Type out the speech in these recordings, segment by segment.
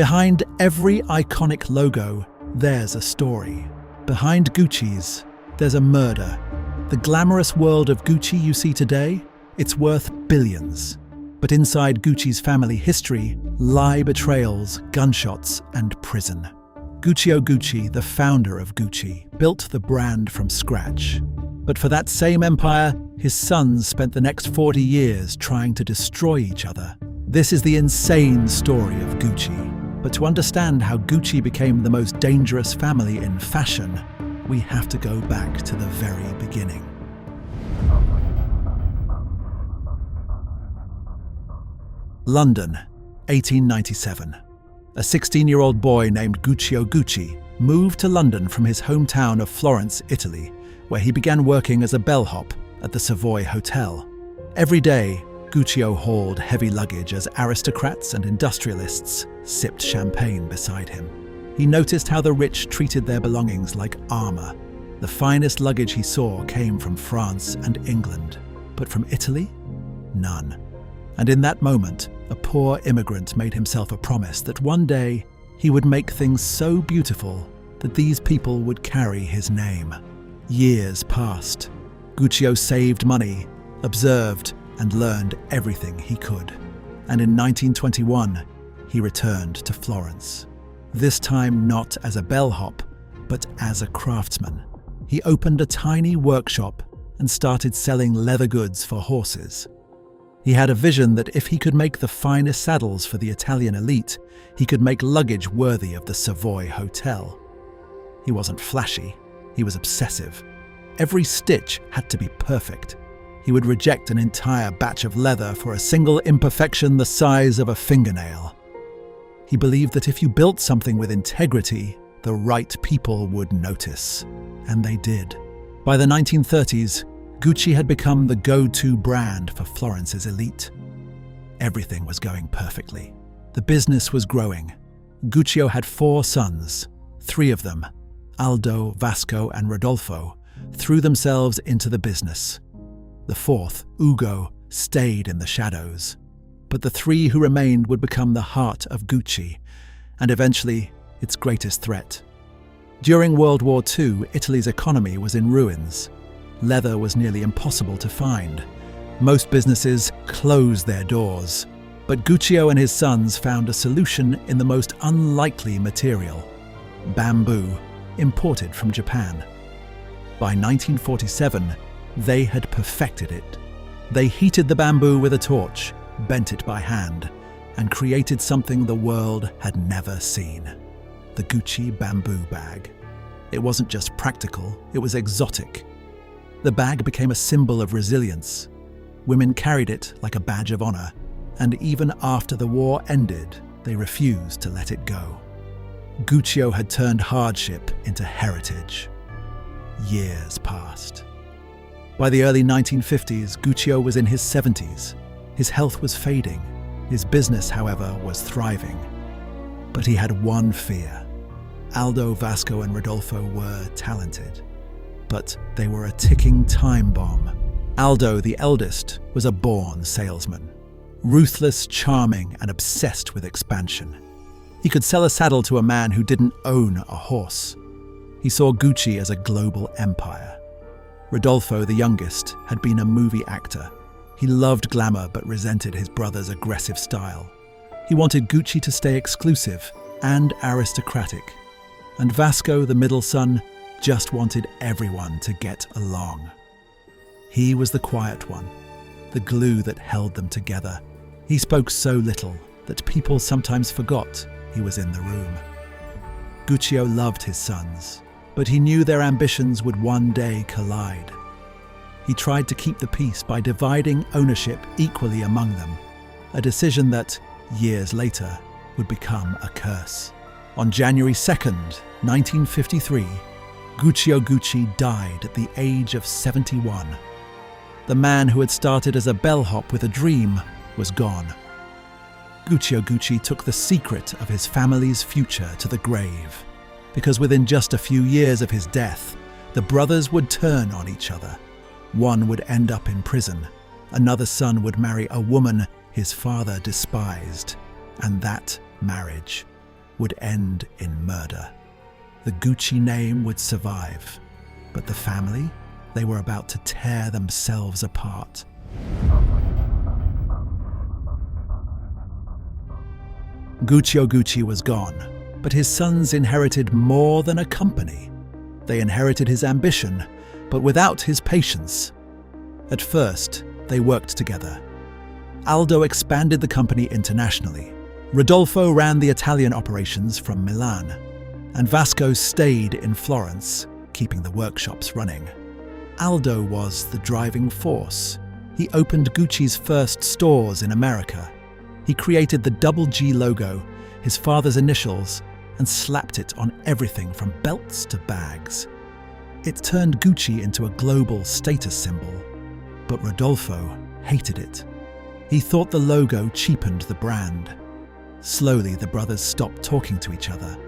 Behind every iconic logo, there's a story. Behind Gucci's, there's a murder. The glamorous world of Gucci you see today, it's worth billions. But inside Gucci's family history lie betrayals, gunshots, and prison. Guccio Gucci, the founder of Gucci, built the brand from scratch. But for that same empire, his sons spent the next 40 years trying to destroy each other. This is the insane story of Gucci. But to understand how Gucci became the most dangerous family in fashion, we have to go back to the very beginning. London, 1897. A 16-year-old boy named Guccio Gucci moved to London from his hometown of Florence, Italy, where he began working as a bellhop at the Savoy Hotel. Every day, Guccio hauled heavy luggage as aristocrats and industrialists sipped champagne beside him. He noticed how the rich treated their belongings like armor. The finest luggage he saw came from France and England, but from Italy, none. And in that moment, a poor immigrant made himself a promise that one day he would make things so beautiful that these people would carry his name. Years passed. Guccio saved money, observed, and learned everything he could. And in 1921, he returned to Florence. This time not as a bellhop, but as a craftsman. He opened a tiny workshop and started selling leather goods for horses. He had a vision that if he could make the finest saddles for the Italian elite, he could make luggage worthy of the Savoy Hotel. He wasn't flashy, he was obsessive. Every stitch had to be perfect. He would reject an entire batch of leather for a single imperfection the size of a fingernail. He believed that if you built something with integrity, the right people would notice. And they did. By the 1930s, Gucci had become the go-to brand for Florence's elite. Everything was going perfectly. The business was growing. Guccio had 4 sons. 3 of them, Aldo, Vasco, and Rodolfo, threw themselves into the business. The 4th, Ugo, stayed in the shadows. But the 3 who remained would become the heart of Gucci, and eventually its greatest threat. During World War II, Italy's economy was in ruins. Leather was nearly impossible to find. Most businesses closed their doors. But Guccio and his sons found a solution in the most unlikely material: bamboo, imported from Japan. By 1947, they had perfected it. They heated the bamboo with a torch, bent it by hand, and created something the world had never seen: the Gucci bamboo bag. It wasn't just practical, it was exotic. The bag became a symbol of resilience. Women carried it like a badge of honor, and even after the war ended, they refused to let it go. Guccio had turned hardship into heritage. Years passed. By the early 1950s, Guccio was in his 70s. His health was fading. His business, however, was thriving. But he had one fear. Aldo, Vasco, and Rodolfo were talented, but they were a ticking time bomb. Aldo, the eldest, was a born salesman. Ruthless, charming, and obsessed with expansion. He could sell a saddle to a man who didn't own a horse. He saw Gucci as a global empire. Rodolfo, the youngest, had been a movie actor. He loved glamour but resented his brother's aggressive style. He wanted Gucci to stay exclusive and aristocratic. And Vasco, the middle son, just wanted everyone to get along. He was the quiet one, the glue that held them together. He spoke so little that people sometimes forgot he was in the room. Guccio loved his sons, but he knew their ambitions would one day collide. He tried to keep the peace by dividing ownership equally among them, a decision that, years later, would become a curse. On January 2nd, 1953, Guccio Gucci died at the age of 71. The man who had started as a bellhop with a dream was gone. Guccio Gucci took the secret of his family's future to the grave, because within just a few years of his death, the brothers would turn on each other. One would end up in prison, another son would marry a woman his father despised, and that marriage would end in murder. The Gucci name would survive, but the family, they were about to tear themselves apart. Gucci was gone, but his sons inherited more than a company. They inherited his ambition, but without his patience. At first, they worked together. Aldo expanded the company internationally. Rodolfo ran the Italian operations from Milan, and Vasco stayed in Florence, keeping the workshops running. Aldo was the driving force. He opened Gucci's first stores in America. He created the double G logo, his father's initials, and slapped it on everything from belts to bags. It turned Gucci into a global status symbol, but Rodolfo hated it. He thought the logo cheapened the brand. Slowly, the brothers stopped talking to each other.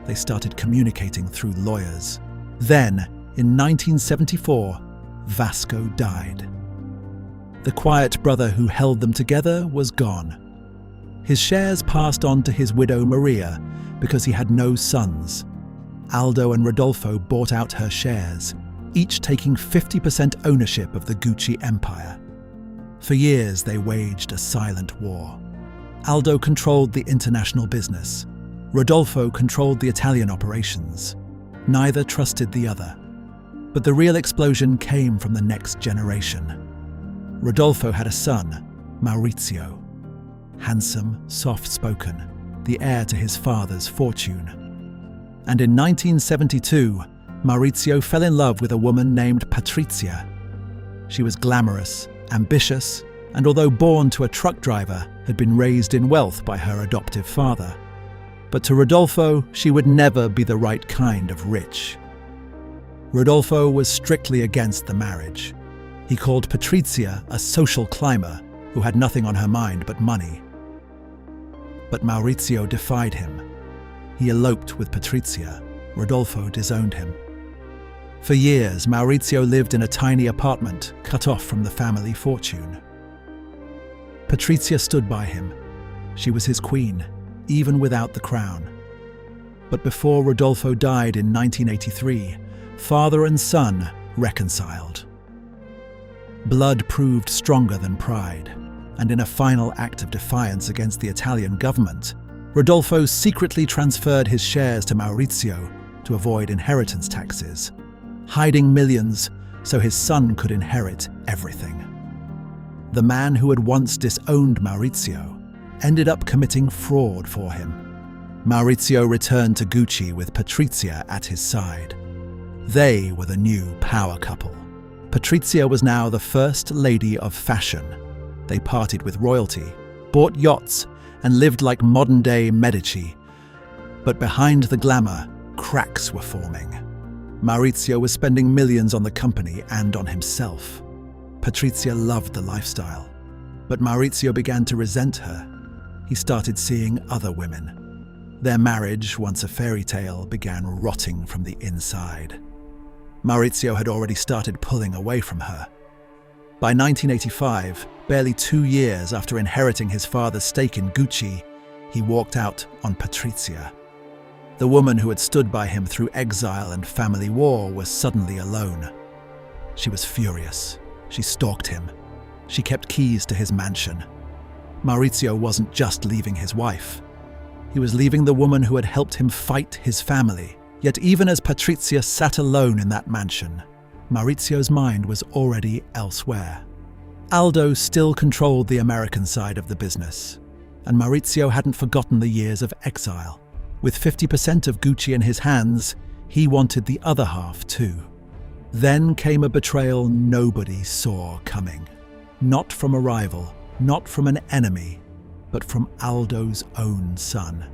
They started communicating through lawyers. Then, in 1974, Vasco died. The quiet brother who held them together was gone. His shares passed on to his widow Maria because he had no sons. Aldo and Rodolfo bought out her shares, each taking 50% ownership of the Gucci empire. For years, they waged a silent war. Aldo controlled the international business. Rodolfo controlled the Italian operations. Neither trusted the other. But the real explosion came from the next generation. Rodolfo had a son, Maurizio. Handsome, soft-spoken, the heir to his father's fortune. And in 1972, Maurizio fell in love with a woman named Patrizia. She was glamorous, ambitious, and although born to a truck driver, had been raised in wealth by her adoptive father. But to Rodolfo, she would never be the right kind of rich. Rodolfo was strictly against the marriage. He called Patrizia a social climber who had nothing on her mind but money. But Maurizio defied him. He eloped with Patrizia. Rodolfo disowned him. For years, Maurizio lived in a tiny apartment cut off from the family fortune. Patrizia stood by him. She was his queen, even without the crown. But before Rodolfo died in 1983, father and son reconciled. Blood proved stronger than pride, and in a final act of defiance against the Italian government, Rodolfo secretly transferred his shares to Maurizio to avoid inheritance taxes, hiding millions so his son could inherit everything. The man who had once disowned Maurizio ended up committing fraud for him. Maurizio returned to Gucci with Patrizia at his side. They were the new power couple. Patrizia was now the first lady of fashion. They partied with royalty, bought yachts, and lived like modern-day Medici. But behind the glamour, cracks were forming. Maurizio was spending millions on the company and on himself. Patrizia loved the lifestyle, but Maurizio began to resent her. He started seeing other women. Their marriage, once a fairy tale, began rotting from the inside. Maurizio had already started pulling away from her. By 1985, barely 2 years after inheriting his father's stake in Gucci, he walked out on Patrizia. The woman who had stood by him through exile and family war was suddenly alone. She was furious. She stalked him. She kept keys to his mansion. Maurizio wasn't just leaving his wife. He was leaving the woman who had helped him fight his family. Yet even as Patrizia sat alone in that mansion, Maurizio's mind was already elsewhere. Aldo still controlled the American side of the business, and Maurizio hadn't forgotten the years of exile. With 50% of Gucci in his hands, he wanted the other half too. Then came a betrayal nobody saw coming. Not from a rival, not from an enemy, but from Aldo's own son.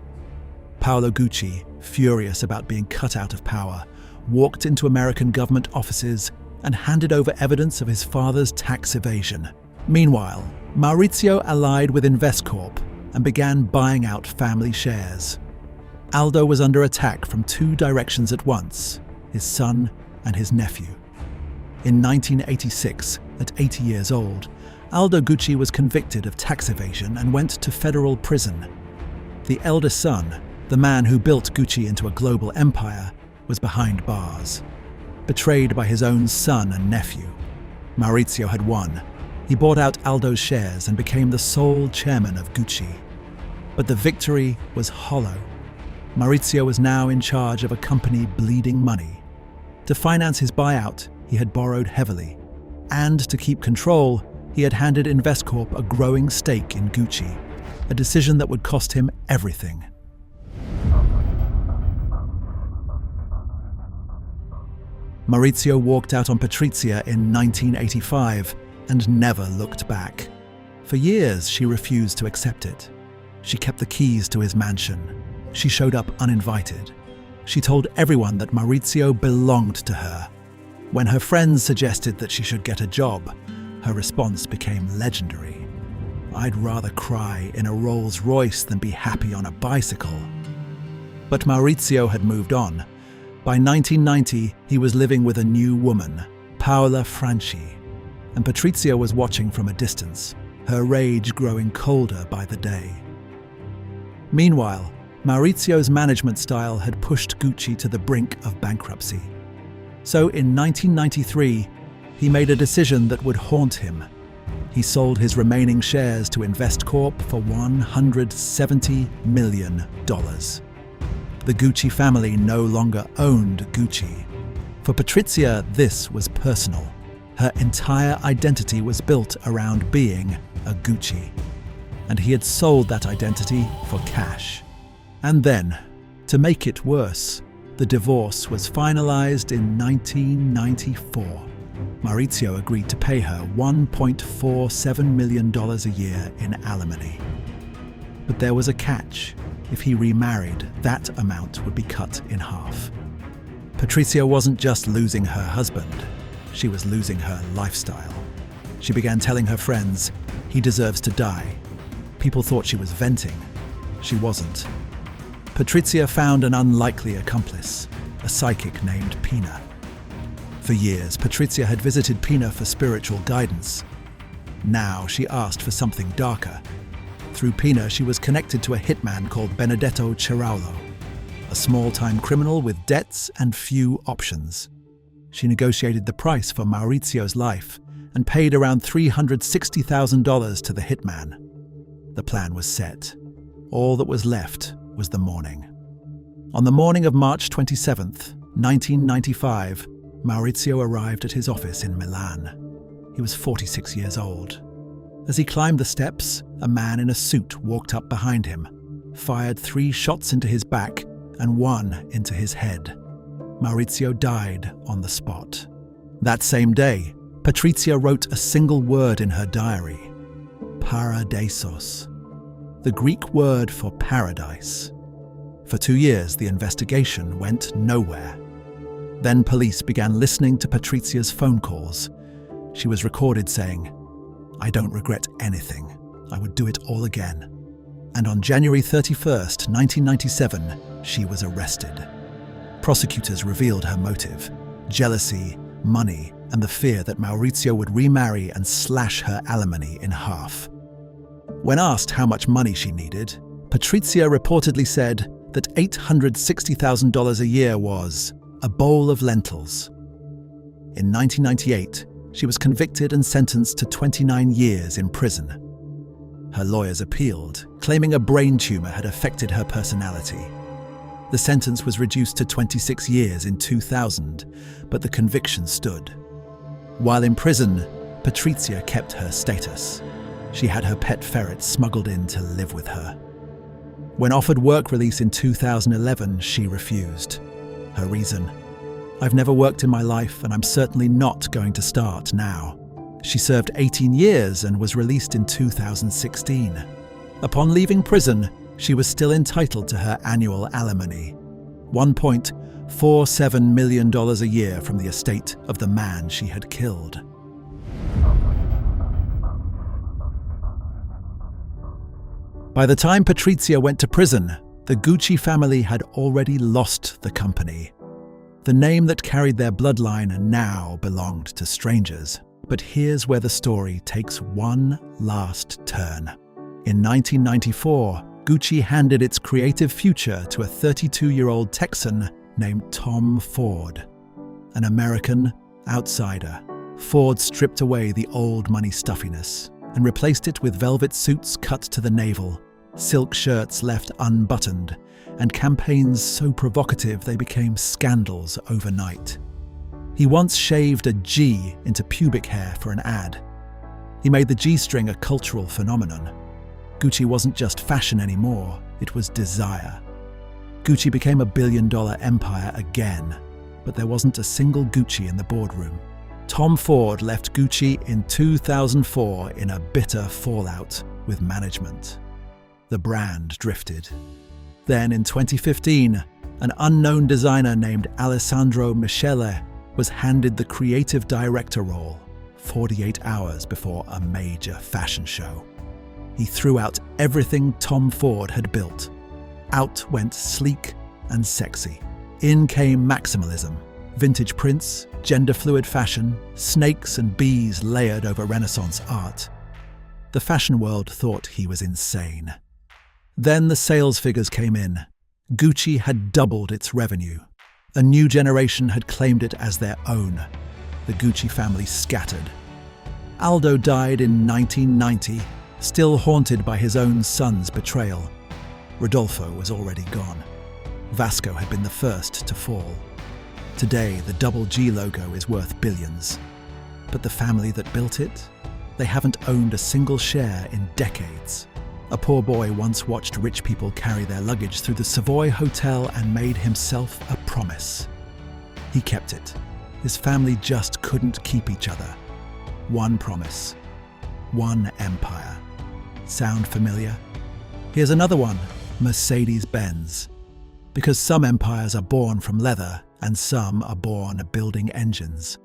Paolo Gucci, furious about being cut out of power, walked into American government offices and handed over evidence of his father's tax evasion. Meanwhile, Maurizio allied with Investcorp and began buying out family shares. Aldo was under attack from 2 directions at once, his son and his nephew. In 1986, at 80 years old, Aldo Gucci was convicted of tax evasion and went to federal prison. The eldest son, The man who built Gucci into a global empire was behind bars. Betrayed by his own son and nephew, Maurizio had won. He bought out Aldo's shares and became the sole chairman of Gucci. But the victory was hollow. Maurizio was now in charge of a company bleeding money. To finance his buyout, he had borrowed heavily. And to keep control, he had handed Investcorp a growing stake in Gucci, a decision that would cost him everything. Maurizio walked out on Patrizia in 1985 and never looked back. For years, she refused to accept it. She kept the keys to his mansion. She showed up uninvited. She told everyone that Maurizio belonged to her. When her friends suggested that she should get a job, her response became legendary. "I'd rather cry in a Rolls Royce than be happy on a bicycle." But Maurizio had moved on. By 1990, he was living with a new woman, Paola Franchi, and Patrizia was watching from a distance, her rage growing colder by the day. Meanwhile, Maurizio's management style had pushed Gucci to the brink of bankruptcy. So in 1993, he made a decision that would haunt him. He sold his remaining shares to Investcorp for $170 million. The Gucci family no longer owned Gucci. For Patrizia, this was personal. Her entire identity was built around being a Gucci. And he had sold that identity for cash. And then, to make it worse, the divorce was finalized in 1994. Maurizio agreed to pay her $1.47 million a year in alimony. But there was a catch. If he remarried, that amount would be cut in half. Patrizia wasn't just losing her husband, she was losing her lifestyle. She began telling her friends, "He deserves to die." People thought she was venting. She wasn't. Patrizia found an unlikely accomplice, a psychic named Pina. For years, Patrizia had visited Pina for spiritual guidance. Now she asked for something darker. Through Pina, she was connected to a hitman called Benedetto Ciraulo, a small-time criminal with debts and few options. She negotiated the price for Maurizio's life and paid around $360,000 to the hitman. The plan was set. All that was left was the morning. On the morning of March 27th, 1995, Maurizio arrived at his office in Milan. He was 46 years old. As he climbed the steps, a man in a suit walked up behind him, fired 3 shots into his back and 1 into his head. Maurizio died on the spot. That same day, Patrizia wrote a single word in her diary: Paradisos, the Greek word for paradise. For 2 years, the investigation went nowhere. Then police began listening to Patrizia's phone calls. She was recorded saying, "I don't regret anything. I would do it all again." And on January 31st, 1997, she was arrested. Prosecutors revealed her motive: jealousy, money, and the fear that Maurizio would remarry and slash her alimony in half. When asked how much money she needed, Patrizia reportedly said that $860,000 a year was a bowl of lentils. In 1998, she was convicted and sentenced to 29 years in prison. Her lawyers appealed, claiming a brain tumor had affected her personality. The sentence was reduced to 26 years in 2000, but the conviction stood. While in prison, Patrizia kept her status. She had her pet ferret smuggled in to live with her. When offered work release in 2011, she refused. Her reason: "I've never worked in my life, and I'm certainly not going to start now." She served 18 years and was released in 2016. Upon leaving prison, she was still entitled to her annual alimony, $1.47 million a year from the estate of the man she had killed. By the time Patrizia went to prison, the Gucci family had already lost the company. The name that carried their bloodline now belonged to strangers. But here's where the story takes one last turn. In 1994, Gucci handed its creative future to a 32-year-old Texan named Tom Ford, an American outsider. Ford stripped away the old money stuffiness and replaced it with velvet suits cut to the navel, silk shirts left unbuttoned, and campaigns so provocative they became scandals overnight. He once shaved a G into pubic hair for an ad. He made the G-string a cultural phenomenon. Gucci wasn't just fashion anymore, it was desire. Gucci became a billion-dollar empire again, but there wasn't a single Gucci in the boardroom. Tom Ford left Gucci in 2004 in a bitter fallout with management. The brand drifted. Then in 2015, an unknown designer named Alessandro Michele was handed the creative director role 48 hours before a major fashion show. He threw out everything Tom Ford had built. Out went sleek and sexy. In came maximalism, vintage prints, gender-fluid fashion, snakes and bees layered over Renaissance art. The fashion world thought he was insane. Then the sales figures came in. Gucci had doubled its revenue. A new generation had claimed it as their own. The Gucci family scattered. Aldo died in 1990, still haunted by his own son's betrayal. Rodolfo was already gone. Vasco had been the first to fall. Today, the double G logo is worth billions. But the family that built it? They haven't owned a single share in decades. A poor boy once watched rich people carry their luggage through the Savoy Hotel and made himself a promise. He kept it. His family just couldn't keep each other. One promise. One empire. Sound familiar? Here's another one, Mercedes-Benz. Because some empires are born from leather and some are born building engines.